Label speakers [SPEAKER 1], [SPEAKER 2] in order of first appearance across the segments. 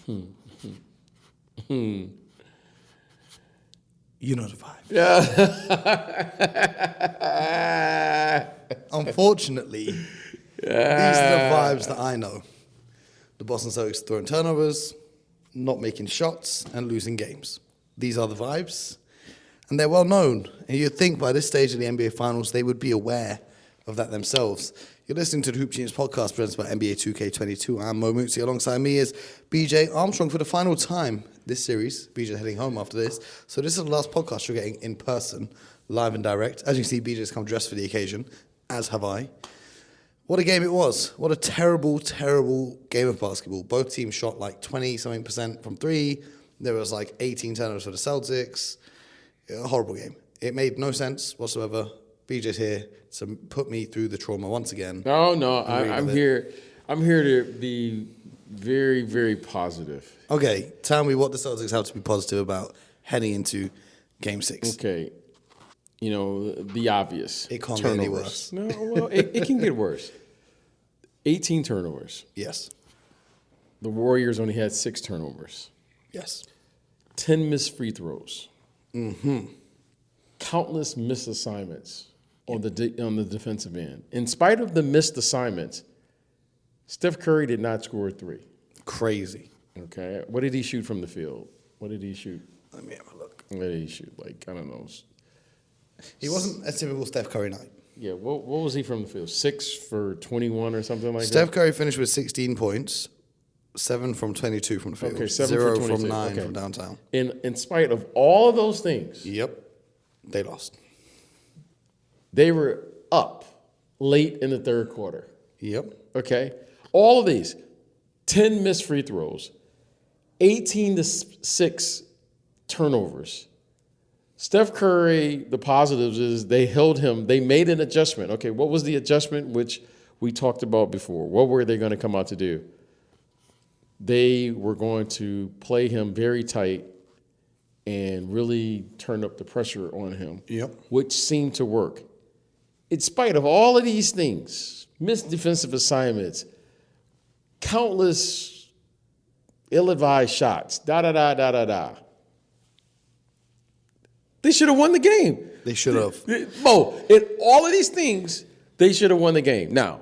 [SPEAKER 1] You know the vibe.
[SPEAKER 2] Yeah.
[SPEAKER 1] Unfortunately, these are the vibes that I know. The Boston Celtics throwing turnovers, not making shots, and losing games. These are the vibes, and they're well known. And you'd think by this stage of the NBA Finals, they would be aware of that themselves. You're listening to the Hoop Genius podcast presented by NBA 2K22. I'm Mo Mutsi. Alongside me is BJ Armstrong for the final time this series. BJ heading home after this. So this is the last podcast you're getting in person, live and direct. As you see, BJ's come dressed for the occasion, as have I. What a game it was. What a terrible, terrible game of basketball. Both teams shot like 20-something% from three. There was like 18 turnovers for the Celtics. A horrible game. It made no sense whatsoever. BJ's here to put me through the trauma once again.
[SPEAKER 2] No, I'm here. I'm here to be very, very positive.
[SPEAKER 1] Okay, tell me what the Celtics have to be positive about heading into Game 6.
[SPEAKER 2] Okay, you know, the obvious.
[SPEAKER 1] It can't
[SPEAKER 2] turnovers.
[SPEAKER 1] get any worse.
[SPEAKER 2] No, well, it can get worse. 18 turnovers.
[SPEAKER 1] Yes.
[SPEAKER 2] The Warriors only had 6 turnovers.
[SPEAKER 1] Yes.
[SPEAKER 2] 10 missed free throws.
[SPEAKER 1] Mm-hmm.
[SPEAKER 2] Countless missed assignments on the defensive end. In spite of the missed assignments, Steph Curry did not score a 3.
[SPEAKER 1] Crazy.
[SPEAKER 2] Okay. What did he shoot from the field? What did he shoot?
[SPEAKER 1] Let me have a look.
[SPEAKER 2] What did he shoot? Like, I don't know.
[SPEAKER 1] He wasn't a typical Steph Curry night.
[SPEAKER 2] Yeah, what was he from the field? 6 for 21 or something like that?
[SPEAKER 1] Steph Curry finished with 16 points, 7 from 22 from the field,
[SPEAKER 2] Okay, 7
[SPEAKER 1] 0
[SPEAKER 2] for 22.
[SPEAKER 1] from 9
[SPEAKER 2] Okay.
[SPEAKER 1] from downtown.
[SPEAKER 2] In spite of all of those things,
[SPEAKER 1] Yep. They lost.
[SPEAKER 2] they were up late in the third quarter.
[SPEAKER 1] Yep.
[SPEAKER 2] Okay? All of these, 10 missed free throws, 18-6 turnovers. Steph Curry, the positives is they held him. They made an adjustment. Okay, what was the adjustment which we talked about before? What were they going to come out to do? They were going to play him very tight and really turn up the pressure on him,
[SPEAKER 1] Yep.
[SPEAKER 2] which seemed to work. In spite of all of these things, missed defensive assignments, countless ill-advised shots, da-da-da-da-da-da. They should have won the game.
[SPEAKER 1] They should have.
[SPEAKER 2] Mo, in all of these things, they should have won the game. Now,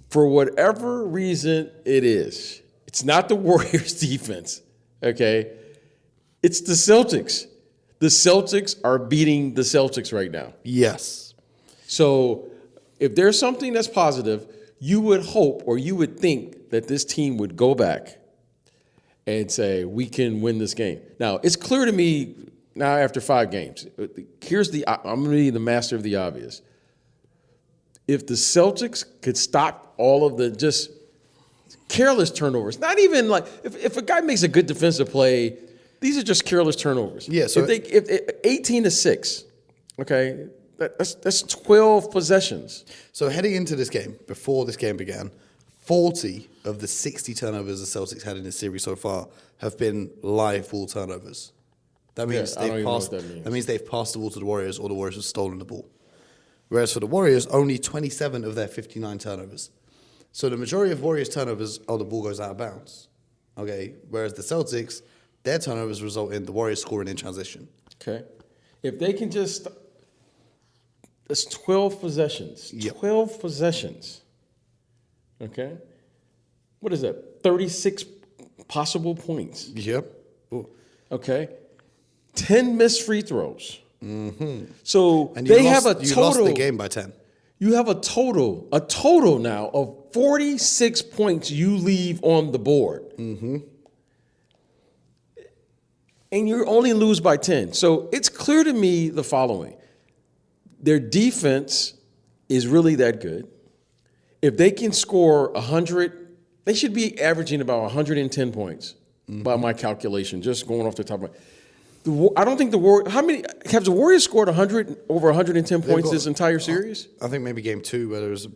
[SPEAKER 2] for whatever reason it is, it's not the Warriors' defense, okay? It's the Celtics. The Celtics are beating the Celtics right now.
[SPEAKER 1] Yes.
[SPEAKER 2] So if there's something that's positive, you would hope or you would think that this team would go back and say, we can win this game. Now, it's clear to me now after 5 games. I'm going to be the master of the obvious. If the Celtics could stop all of the just careless turnovers, not even like if a guy makes a good defensive play, these are just careless turnovers.
[SPEAKER 1] Yeah. So
[SPEAKER 2] if 18-6, okay, that's 12 possessions.
[SPEAKER 1] So heading into this game, before this game began, 40 of the 60 turnovers the Celtics had in this series so far have been live ball turnovers. That means
[SPEAKER 2] I don't even know
[SPEAKER 1] passed.
[SPEAKER 2] what that means.
[SPEAKER 1] That means they've passed the ball to the Warriors, or the Warriors have stolen the ball. Whereas for the Warriors, only 27 of their 59 turnovers. So the majority of Warriors turnovers, the ball goes out of bounds. Okay. Whereas the Celtics, their turnovers result in the Warriors scoring in transition.
[SPEAKER 2] Okay. If they can just, that's 12 possessions.
[SPEAKER 1] Yep.
[SPEAKER 2] 12 possessions. Okay. What is that? 36 possible points.
[SPEAKER 1] Yep. Ooh.
[SPEAKER 2] Okay. 10 missed free throws.
[SPEAKER 1] Mm-hmm.
[SPEAKER 2] So
[SPEAKER 1] And
[SPEAKER 2] they
[SPEAKER 1] lost,
[SPEAKER 2] have a total.
[SPEAKER 1] You lost the game by 10.
[SPEAKER 2] You have a total now of 46 points you leave on the board.
[SPEAKER 1] Mm-hmm.
[SPEAKER 2] And you only lose by 10. So it's clear to me the following. Their defense is really that good. If they can score 100, they should be averaging about 110 points by my calculation, just going off the top of my. I don't think the Warriors. How many have the Warriors scored over 110 points this entire series?
[SPEAKER 1] I think maybe game 2 where there's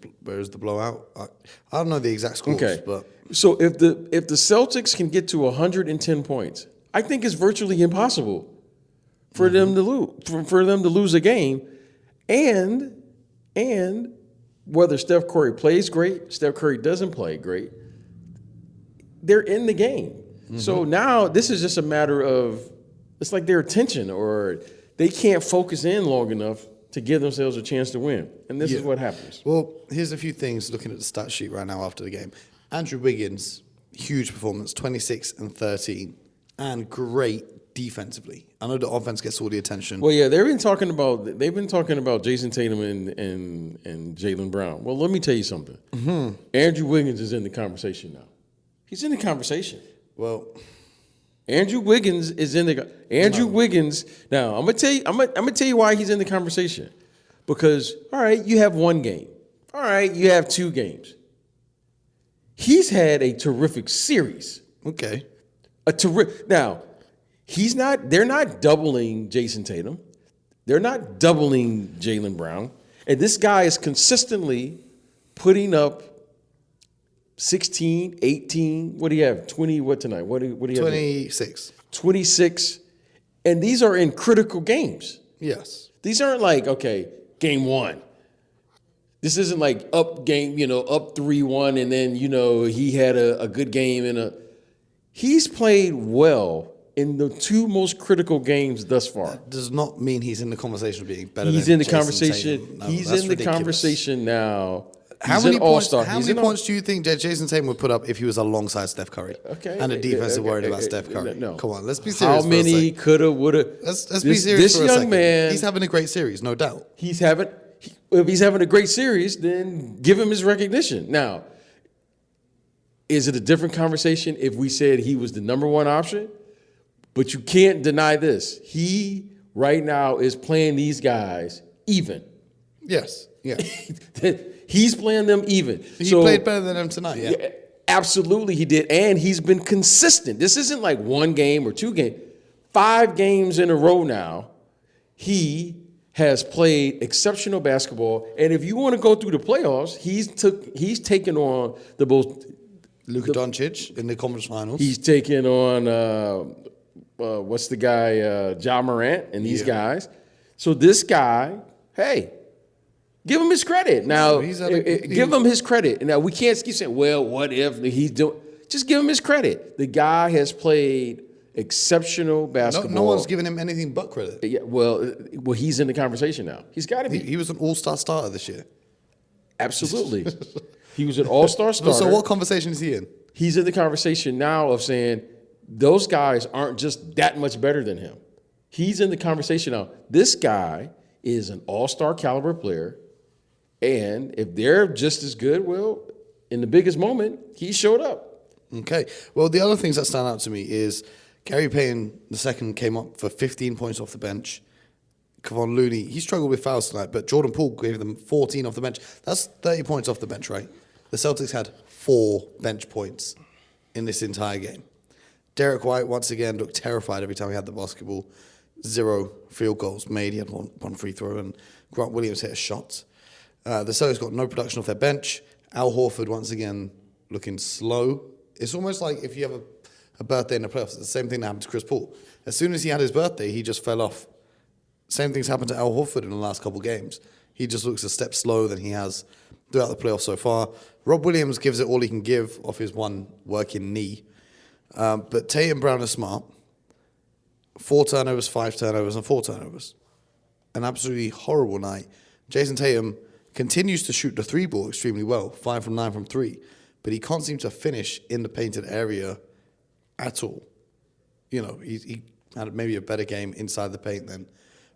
[SPEAKER 1] the blowout. I don't know the exact scores,
[SPEAKER 2] Okay,
[SPEAKER 1] but
[SPEAKER 2] so if the Celtics can get to 110 points, I think it's virtually impossible for them to lose for them to lose a game, and whether Steph Curry plays great, Steph Curry doesn't play great, they're in the game. So now this is just a matter of, it's like their attention, or they can't focus in long enough to give themselves a chance to win. And this is what happens.
[SPEAKER 1] Well, here's a few things looking at the stat sheet right now after the game. Andrew Wiggins, huge performance, 26 and 13, and great defensively. I know the offense gets all the attention.
[SPEAKER 2] Well, yeah, they've been talking about Jason Tatum and Jaylen Brown. Well, let me tell you something. Andrew Wiggins is in the conversation now. He's in the conversation.
[SPEAKER 1] Well,
[SPEAKER 2] Andrew Wiggins is in the Wiggins. Now, I'm gonna tell you why he's in the conversation. Because all right, you have one game. All right, you have 2 games. He's had a terrific series.
[SPEAKER 1] okay.
[SPEAKER 2] Now, they're not doubling Jason Tatum. They're not doubling Jaylen Brown. And this guy is consistently putting up 16, 18, what do you have? 20, what tonight? What do you have?
[SPEAKER 1] 26.
[SPEAKER 2] 26. And these are in critical games.
[SPEAKER 1] Yes.
[SPEAKER 2] These aren't like, okay, game 1. This isn't like up game, up 3-1, and then, he had a good game. He's played well in the 2 most critical games thus far.
[SPEAKER 1] That does not mean he's in the conversation of being better
[SPEAKER 2] He's
[SPEAKER 1] than
[SPEAKER 2] in the
[SPEAKER 1] Jason
[SPEAKER 2] conversation.
[SPEAKER 1] Tatum. No,
[SPEAKER 2] He's
[SPEAKER 1] that's
[SPEAKER 2] in the
[SPEAKER 1] ridiculous.
[SPEAKER 2] conversation now.
[SPEAKER 1] How
[SPEAKER 2] He's
[SPEAKER 1] many
[SPEAKER 2] an
[SPEAKER 1] points?
[SPEAKER 2] all-star.
[SPEAKER 1] How many points do you think that Jason Tatum would put up if he was alongside Steph Curry?
[SPEAKER 2] Okay.
[SPEAKER 1] And the defense is worried about Steph Curry.
[SPEAKER 2] No.
[SPEAKER 1] Come on, let's be serious.
[SPEAKER 2] How many coulda, woulda?
[SPEAKER 1] Let's be serious
[SPEAKER 2] This
[SPEAKER 1] for a
[SPEAKER 2] young
[SPEAKER 1] second.
[SPEAKER 2] man,
[SPEAKER 1] He's having a great series, no doubt.
[SPEAKER 2] if he's having a great series, then give him his recognition. Now, is it a different conversation if we said he was the number 1 option? But you can't deny this. He right now is playing these guys even.
[SPEAKER 1] Yes. Yeah.
[SPEAKER 2] He's playing them even.
[SPEAKER 1] He played better than them tonight. Yeah.
[SPEAKER 2] Absolutely he did. And he's been consistent. This isn't like 1 game or 2 games. 5 games in a row now, he has played exceptional basketball. And if you want to go through the playoffs, he's taken on the most.
[SPEAKER 1] Luka Doncic in the conference finals.
[SPEAKER 2] He's taken on what's the guy, Ja Morant and these guys. So this guy, hey, give him his credit. Now, give him his credit. Now, we can't keep saying, well, what if he's doing. Just give him his credit. The guy has played exceptional basketball.
[SPEAKER 1] No one's giving him anything but credit.
[SPEAKER 2] Yeah, well, he's in the conversation now. He's got to be.
[SPEAKER 1] He was an all-star starter this year.
[SPEAKER 2] Absolutely. He was an all-star starter.
[SPEAKER 1] So what conversation is he in?
[SPEAKER 2] He's in the conversation now of saying those guys aren't just that much better than him. He's in the conversation now. This guy is an all-star caliber player, and if they're just as good, well, in the biggest moment, he showed up.
[SPEAKER 1] Okay. Well, the other things that stand out to me is Gary Payne II came up for 15 points off the bench. Kevon Looney, he struggled with fouls tonight, but Jordan Poole gave them 14 off the bench. That's 30 points off the bench, right? The Celtics had 4 bench points in this entire game. Derek White, once again, looked terrified every time he had the basketball. 0 field goals made. He had one free throw, and Grant Williams hit a shot. The Celtics got no production off their bench. Al Horford, once again, looking slow. It's almost like if you have a birthday in the playoffs, it's the same thing that happened to Chris Paul. As soon as he had his birthday, he just fell off. Same thing's happened to Al Horford in the last couple games. He just looks a step slower than he has throughout the playoffs so far. Rob Williams gives it all he can give off his one working knee. But Tatum Brown is smart. 4 turnovers, 5 turnovers, and 4 turnovers. An absolutely horrible night. Jason Tatum continues to shoot the 3-ball extremely well, 5 from 9 from 3. But he can't seem to finish in the painted area at all. He had maybe a better game inside the paint than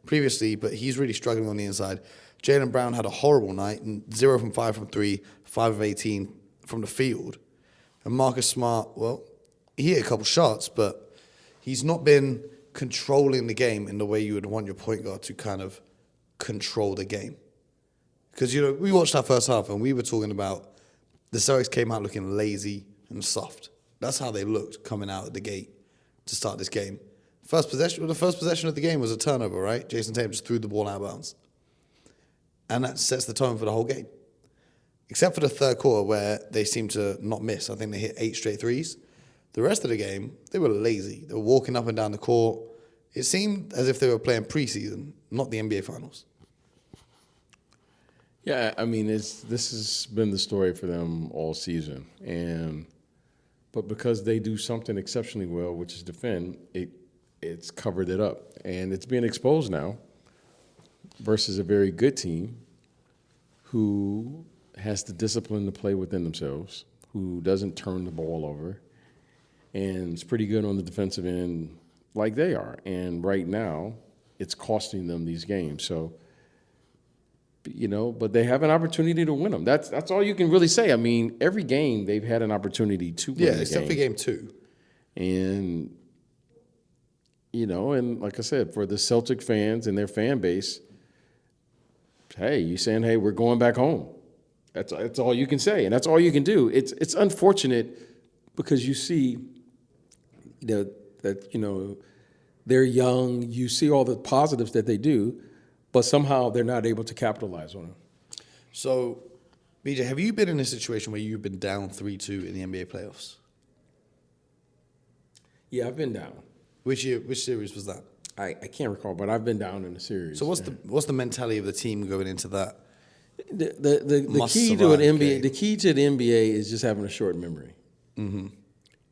[SPEAKER 1] previously, but he's really struggling on the inside. Jaylen Brown had a horrible night, 0 from 5 from 3, 5 of 18 from the field. And Marcus Smart, well, he hit a couple shots, but he's not been controlling the game in the way you would want your point guard to kind of control the game. Because, we watched that first half and we were talking about the Celtics came out looking lazy and soft. That's how they looked coming out of the gate to start this game. The first possession of the game was a turnover, right? Jason Tatum just threw the ball out of bounds. And that sets the tone for the whole game. Except for the third quarter where they seemed to not miss. I think they hit 8 straight threes. The rest of the game, they were lazy. They were walking up and down the court. It seemed as if they were playing preseason, not the NBA Finals. Yeah,
[SPEAKER 2] I mean, this has been the story for them all season. but because they do something exceptionally well, which is defend, it's covered it up. And it's being exposed now versus a very good team who has the discipline to play within themselves, who doesn't turn the ball over, and is pretty good on the defensive end like they are. And right now, it's costing them these games. So, but they have an opportunity to win them. That's all you can really say. I mean, every game they've had an opportunity to win the game.
[SPEAKER 1] Except for game 2.
[SPEAKER 2] And, and like I said, for the Celtic fans and their fan base, hey, you're saying, hey, we're going back home. That's all you can say, and that's all you can do. It's unfortunate because you see, that they're young. You see all the positives that they do, but somehow they're not able to capitalize on them.
[SPEAKER 1] So, BJ, have you been in a situation where you've been down 3-2 in the NBA playoffs?
[SPEAKER 2] Yeah, I've been down.
[SPEAKER 1] Which series was that?
[SPEAKER 2] I can't recall, but I've been down in the series.
[SPEAKER 1] So what's the mentality of the team going into that?
[SPEAKER 2] The key to an NBA, the key to the NBA is just having a short memory. Mm-hmm.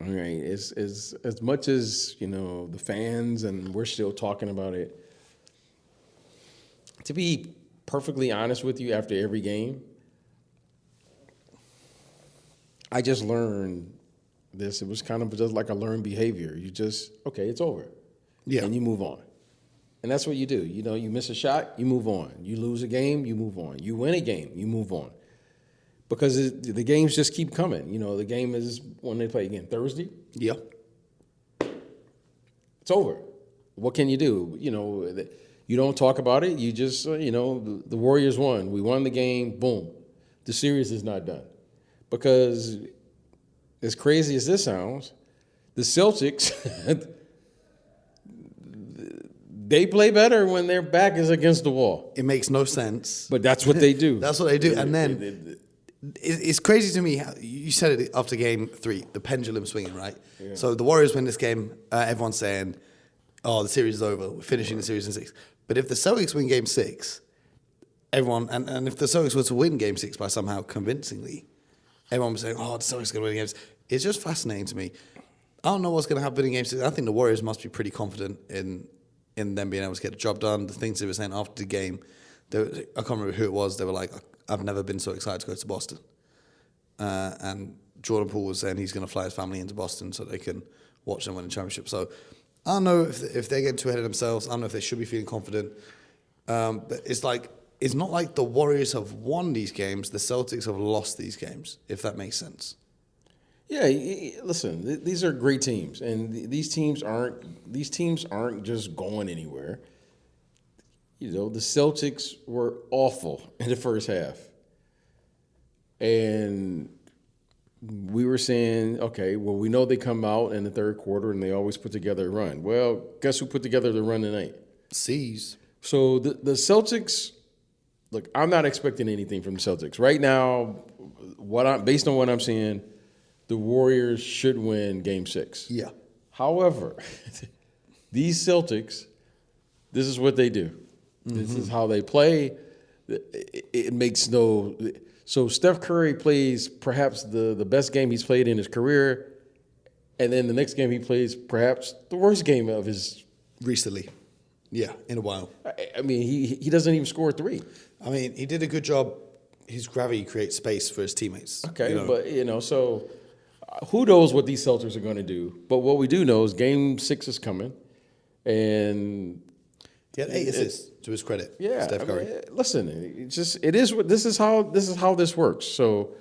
[SPEAKER 2] All right, it's as much as the fans and we're still talking about it. To be perfectly honest with you, after every game, I just learned this. It was kind of just like a learned behavior. You just it's over, and you move on. And that's what you do. You miss a shot, you move on. You lose a game, you move on. You win a game, you move on. Because the games just keep coming. The game is when they play again, Thursday.
[SPEAKER 1] Yeah.
[SPEAKER 2] It's over. What can you do? You don't talk about it. You just, the Warriors won. We won the game, boom. The series is not done. Because as crazy as this sounds, the Celtics... They play better when their back is against the wall.
[SPEAKER 1] It makes no sense.
[SPEAKER 2] But that's what they do.
[SPEAKER 1] That's what they do. And then it's crazy to me how you said it after game 3, the pendulum swinging, right? Yeah. So the Warriors win this game. Everyone's saying, oh, the series is over. We're finishing the series in 6. But if the Celtics win game 6, everyone, and if the Celtics were to win game 6 by somehow convincingly, everyone was saying, oh, the Celtics are going to win games. It's just fascinating to me. I don't know what's going to happen in game 6. I think the Warriors must be pretty confident in them being able to get the job done. The things they were saying after the game, I can't remember who it was, they were like, I've never been so excited to go to Boston. And Jordan Poole was saying he's going to fly his family into Boston so they can watch them win the championship. So I don't know if they're getting too ahead of themselves. I don't know if they should be feeling confident. But it's not like the Warriors have won these games. The Celtics have lost these games, if that makes sense.
[SPEAKER 2] Yeah, listen, these are great teams, and these teams aren't just going anywhere. The Celtics were awful in the first half. And we were saying, okay, well, we know they come out in the third quarter and they always put together a run. Well, guess who put together the run tonight?
[SPEAKER 1] C's.
[SPEAKER 2] So the Celtics, look, I'm not expecting anything from the Celtics. Right now, based on what I'm seeing, the Warriors should win Game 6.
[SPEAKER 1] Yeah.
[SPEAKER 2] However, these Celtics, this is what they do. Mm-hmm. This is how they play. It makes no... So Steph Curry plays perhaps the best game he's played in his career, and then the next game he plays perhaps the worst game of his...
[SPEAKER 1] Recently. Yeah, in a while.
[SPEAKER 2] I mean, he doesn't even score 3.
[SPEAKER 1] I mean, he did a good job. His gravity creates space for his teammates.
[SPEAKER 2] Okay, but, so... Who knows what these Celtics are going to do? But what we do know is Game 6 is coming, and
[SPEAKER 1] he had 8 assists to his credit.
[SPEAKER 2] Yeah,
[SPEAKER 1] Steph Curry.
[SPEAKER 2] Listen, this is how this works. So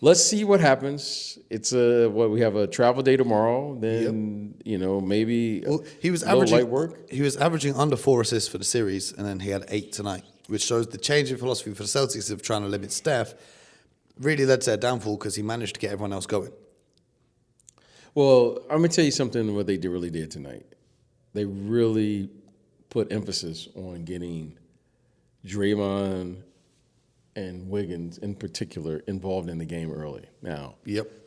[SPEAKER 2] let's see what happens. It's we have a travel day tomorrow. Then maybe
[SPEAKER 1] he was averaging light work. He was averaging under 4 assists for the series, and then he had 8 tonight, which shows the change in philosophy for the Celtics of trying to limit Steph. Really led to their downfall because he managed to get everyone else going.
[SPEAKER 2] Well, I'm going to tell you something what they really did tonight. They really put emphasis on getting Draymond and Wiggins in particular involved in the game early. Now,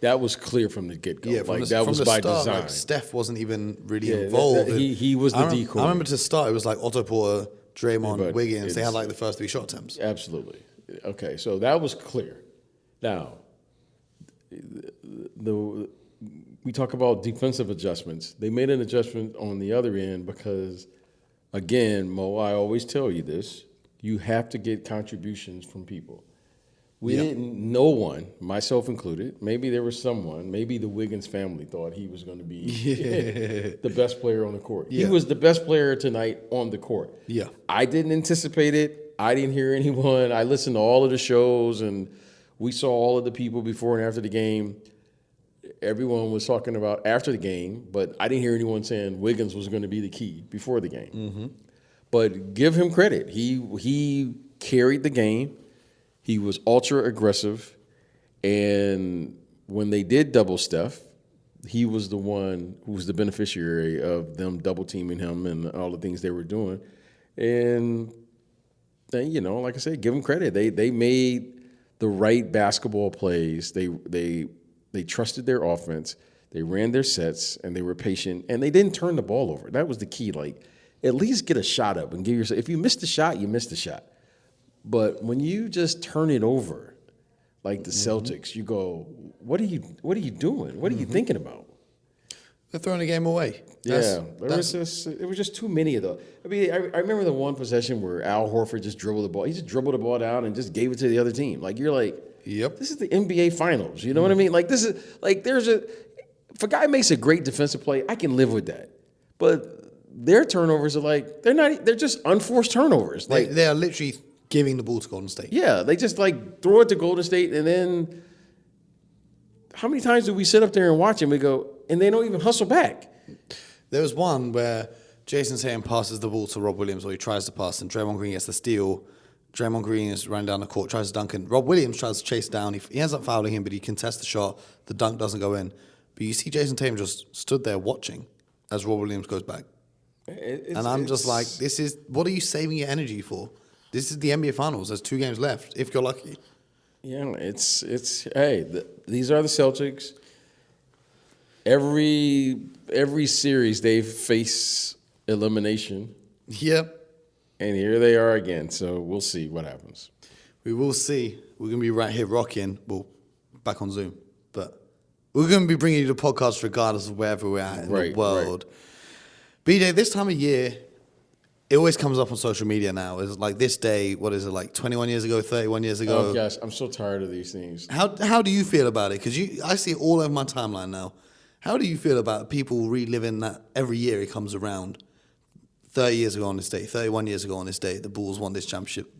[SPEAKER 2] that was clear from the get-go.
[SPEAKER 1] Yeah,
[SPEAKER 2] that was by design.
[SPEAKER 1] Steph wasn't even really involved.
[SPEAKER 2] He was the decoy.
[SPEAKER 1] I remember to start, it was like Otto Porter, Draymond, Wiggins. They had like the first 3 shot attempts.
[SPEAKER 2] Absolutely. Okay, so that was clear. Now, we talk about defensive adjustments. They made an adjustment on the other end because, again, Mo, I always tell you this, you have to get contributions from people. We didn't, no one, myself included, maybe there was someone, maybe the Wiggins family thought he was going to be the best player on the court.
[SPEAKER 1] Yeah.
[SPEAKER 2] He was the best player tonight on the court.
[SPEAKER 1] Yeah.
[SPEAKER 2] I didn't anticipate it. I didn't hear anyone. I listened to all of the shows, and we saw all of the people before and after the game. Everyone was talking about after the game, but I didn't hear anyone saying Wiggins was going to be the key before the game. Mm-hmm. But give him credit. He carried the game. He was ultra aggressive, and when they did double Steph, he was the one who was the beneficiary of them double teaming him and all the things they were doing. And then, like I said, give them credit. They made the right basketball plays. They trusted their offense. They ran their sets, and they were patient, and they didn't turn the ball over. That was the key. Like, at least get a shot up and give yourself. If you missed the shot, you missed the shot. But when you just turn it over, like the Celtics, you go, "What are you doing? What are you thinking about?"
[SPEAKER 1] They're throwing the game away.
[SPEAKER 2] It was just too many of those. I mean, I remember the one possession where Al Horford just dribbled the ball. He just dribbled the ball down and just gave it to the other team. Like, you're like,
[SPEAKER 1] "Yep,
[SPEAKER 2] this is the NBA Finals." You know what I mean? Like, this is like if a guy makes a great defensive play, I can live with that. But their turnovers are like they're just unforced turnovers. Like,
[SPEAKER 1] they are literally giving the ball to Golden State.
[SPEAKER 2] Yeah, they just like throw it to Golden State, and then how many times do we sit up there and watch and we go, and they don't even hustle back?
[SPEAKER 1] There was one where Jason Tatum passes the ball to Rob Williams, or he tries to pass, and Draymond Green gets the steal. Draymond Green is running down the court, tries to dunk, and Rob Williams tries to chase down. He ends up fouling him, but he contests the shot. The dunk doesn't go in. But you see Jason Tatum just stood there watching as Rob Williams goes back. And I'm just like, what are you saving your energy for? This is the NBA Finals. There's 2 games left, if you're lucky.
[SPEAKER 2] Yeah, these are the Celtics. Every series they face elimination.
[SPEAKER 1] Yep.
[SPEAKER 2] And here they are again. So we'll see what happens.
[SPEAKER 1] We will see. We're going to be right here rocking. Well, back on Zoom. But we're going to be bringing you the podcast regardless of wherever we're at in the world. Right. BJ, this time of year, it always comes up on social media now. It's like this day, what is it, like 21 years ago, 31 years ago?
[SPEAKER 2] Oh, gosh, I'm so tired of these things.
[SPEAKER 1] How do you feel about it? Because I see it all over my timeline now. How do you feel about people reliving that every year it comes around? 30 years ago on this day, 31 years ago on this day, the Bulls won this championship,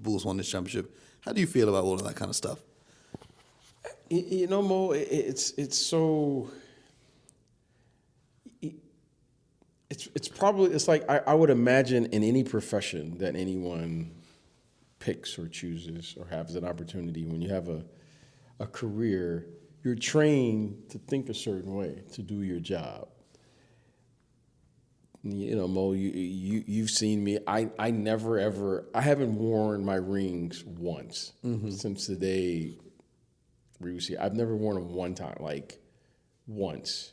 [SPEAKER 1] How do you feel about all of that kind of stuff?
[SPEAKER 2] Mo, it's so... It's like I would imagine in any profession that anyone picks or chooses or has an opportunity, when you have a career, you're trained to think a certain way to do your job. Mo, you've seen me. I never ever, I haven't worn my rings once since the day we received. I've never worn them one time, like once.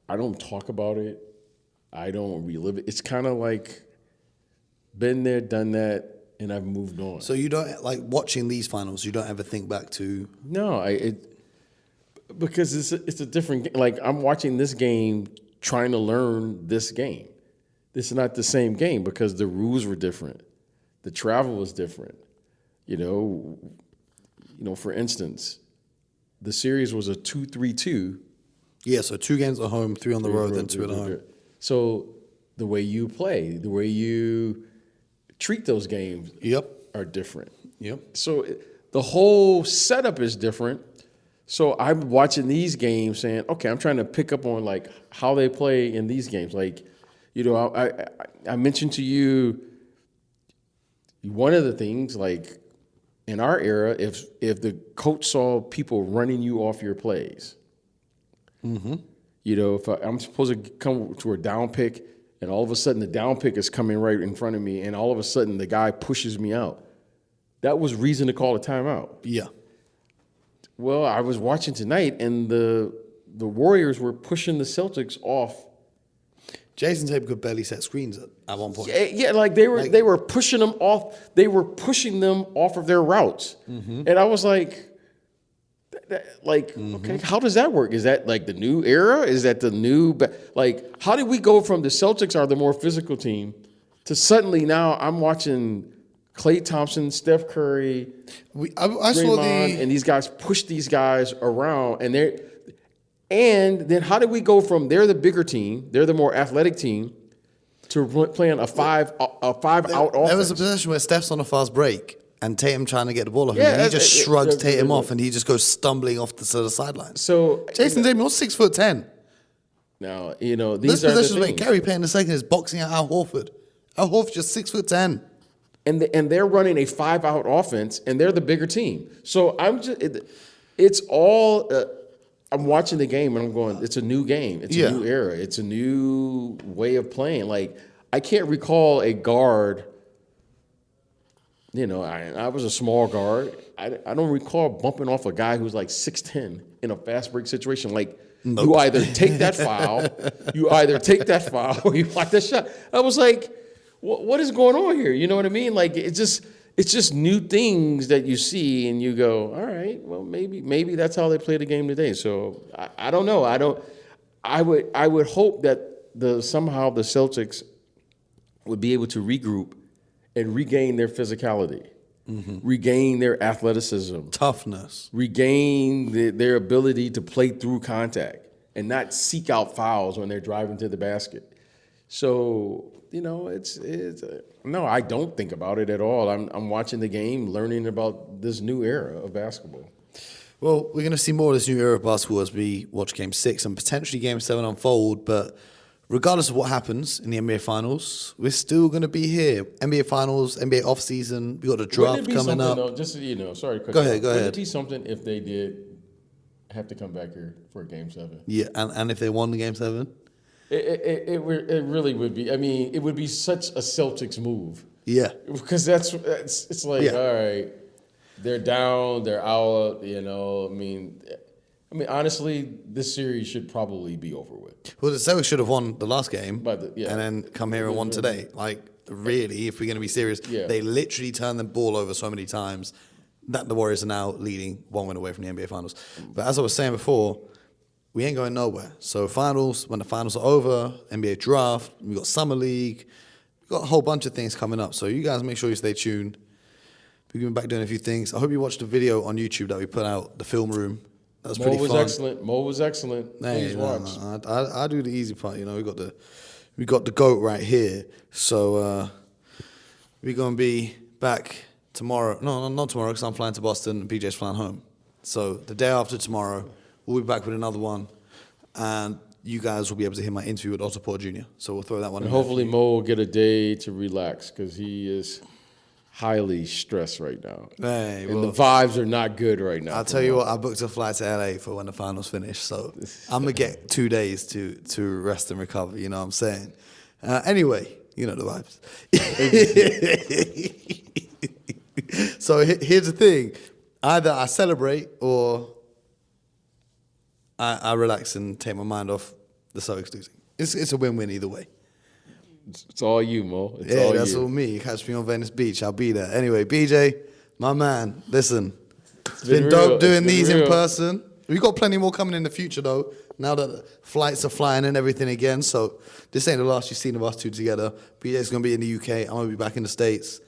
[SPEAKER 2] I don't talk about it. I don't relive it. It's kind of like been there, done that, and I've moved on.
[SPEAKER 1] So you don't, like, watching these finals, you don't ever think back to...
[SPEAKER 2] No, because it's a different, like, I'm watching this game trying to learn this game. This is not the same game because the rules were different. The travel was different. For instance, the series was a 2-3-2.
[SPEAKER 1] Yeah, so 2 games at home, 3 on the road, then 2 at home.
[SPEAKER 2] So the way you play, the way you treat those games are different.
[SPEAKER 1] Yep.
[SPEAKER 2] So the whole setup is different. So I'm watching these games saying, okay, I'm trying to pick up on like how they play in these games. Like, I mentioned to you one of the things, like in our era, if the coach saw people running you off your plays, if I'm supposed to come to a down pick and all of a sudden the down pick is coming right in front of me and all of a sudden the guy pushes me out, that was reason to call a timeout.
[SPEAKER 1] Yeah.
[SPEAKER 2] Well, I was watching tonight and the Warriors were pushing the Celtics off.
[SPEAKER 1] Jason Tatum could barely set screens at one point.
[SPEAKER 2] Yeah, like they were pushing them off. They were pushing them off of their routes. And I was like, Okay, how does that work? Is that like the new era? Is that the new like? How did we go from the Celtics are the more physical team to suddenly now I'm watching Klay Thompson, Steph Curry,
[SPEAKER 1] I saw
[SPEAKER 2] Draymond, and these guys push these guys around, and then how did we go from they're the bigger team, they're the more athletic team, to playing a five out offense?
[SPEAKER 1] There was a possession where Steph's on a fast break and Tatum trying to get the ball off him. And he just shrugs Tatum off and he just goes stumbling off the sideline.
[SPEAKER 2] So
[SPEAKER 1] Jason Tatum, you're 6'10".
[SPEAKER 2] Now,
[SPEAKER 1] This
[SPEAKER 2] these are the
[SPEAKER 1] possession where
[SPEAKER 2] things.
[SPEAKER 1] Gary Payton II is boxing out Al Horford. Al Horford's just 6'10".
[SPEAKER 2] And they're running a 5-out offense, and they're the bigger team. So it's all. I'm watching the game, and I'm going, it's a new game. It's a new era. It's a new way of playing. Like, I can't recall a guard. I was a small guard. I don't recall bumping off a guy who's like 6'10" in a fast break situation. Like, you either take that foul, or you block that shot. I was like, what is going on here? You know what I mean? Like, it's just new things that you see, and you go, all right, well, maybe that's how they play the game today. So I don't know. I would hope that somehow the Celtics would be able to regroup and regain their physicality, regain their athleticism,
[SPEAKER 1] Toughness.
[SPEAKER 2] regain their ability to play through contact and not seek out fouls when they're driving to the basket. So, no, I don't think about it at all. I'm watching the game, learning about this new era of basketball.
[SPEAKER 1] Well, we're going to see more of this new era of basketball as we watch Game 6 and potentially Game 7 unfold, but regardless of what happens in the NBA Finals, we're still going to be here. NBA Finals, NBA offseason, we got the draft coming up.
[SPEAKER 2] Though, just sorry, quick.
[SPEAKER 1] Go ahead.
[SPEAKER 2] Would it be something if they did have to come back here for Game 7?
[SPEAKER 1] Yeah, and if they won the Game 7?
[SPEAKER 2] It really would be. I mean, it would be such a Celtics move.
[SPEAKER 1] Yeah.
[SPEAKER 2] Because it's like, all right, they're down, they're out, I mean, honestly, this series should probably be over with.
[SPEAKER 1] Well, the Celtics should have won the last game
[SPEAKER 2] and
[SPEAKER 1] then come here and won today. Like, really, if we're going to be serious, they literally turned the ball over so many times that the Warriors are now leading 1 win away from the NBA Finals. But as I was saying before, we ain't going nowhere. So finals, when the finals are over, NBA draft, we got Summer League, we got a whole bunch of things coming up. So you guys make sure you stay tuned. We're going back doing a few things. I hope you watched the video on YouTube that we put out, the film room. That was pretty fun.
[SPEAKER 2] Mo was excellent.
[SPEAKER 1] Hey,
[SPEAKER 2] Please watch.
[SPEAKER 1] I do the easy part. We got the GOAT right here. So we're gonna be back tomorrow. No, not tomorrow because I'm flying to Boston and PJ's flying home. So the day after tomorrow, we'll be back with another one, and you guys will be able to hear my interview with Otto Porter Jr. So we'll throw that one in.
[SPEAKER 2] And hopefully Mo will get a day to relax because he is highly stressed right now.
[SPEAKER 1] Hey,
[SPEAKER 2] and the vibes are not good right now.
[SPEAKER 1] I'll tell you what, I booked a flight to LA for when the finals finish, so I'm going to get 2 days to rest and recover, you know what I'm saying? Anyway, you know the vibes. So here's the thing. Either I celebrate or I relax and take my mind off the Celtics losing. It's a win-win either way.
[SPEAKER 2] It's all you, Mo. It's
[SPEAKER 1] all me. Catch me on Venice Beach. I'll be there. Anyway, BJ, my man, listen. It's been dope doing these in person. We've got plenty more coming in the future, though, now that flights are flying and everything again. So this ain't the last you've seen of us two together. BJ's going to be in the UK. I'm going to be back in the States.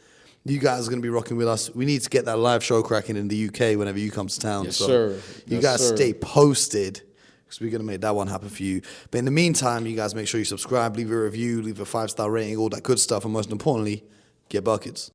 [SPEAKER 1] You guys are going to be rocking with us. We need to get that live show cracking in the UK whenever you come to town.
[SPEAKER 2] Yes,
[SPEAKER 1] so
[SPEAKER 2] sir.
[SPEAKER 1] You guys stay posted, because we're going to make that one happen for you. But in the meantime, you guys make sure you subscribe, leave a review, leave a 5-star rating, all that good stuff, and most importantly, get buckets.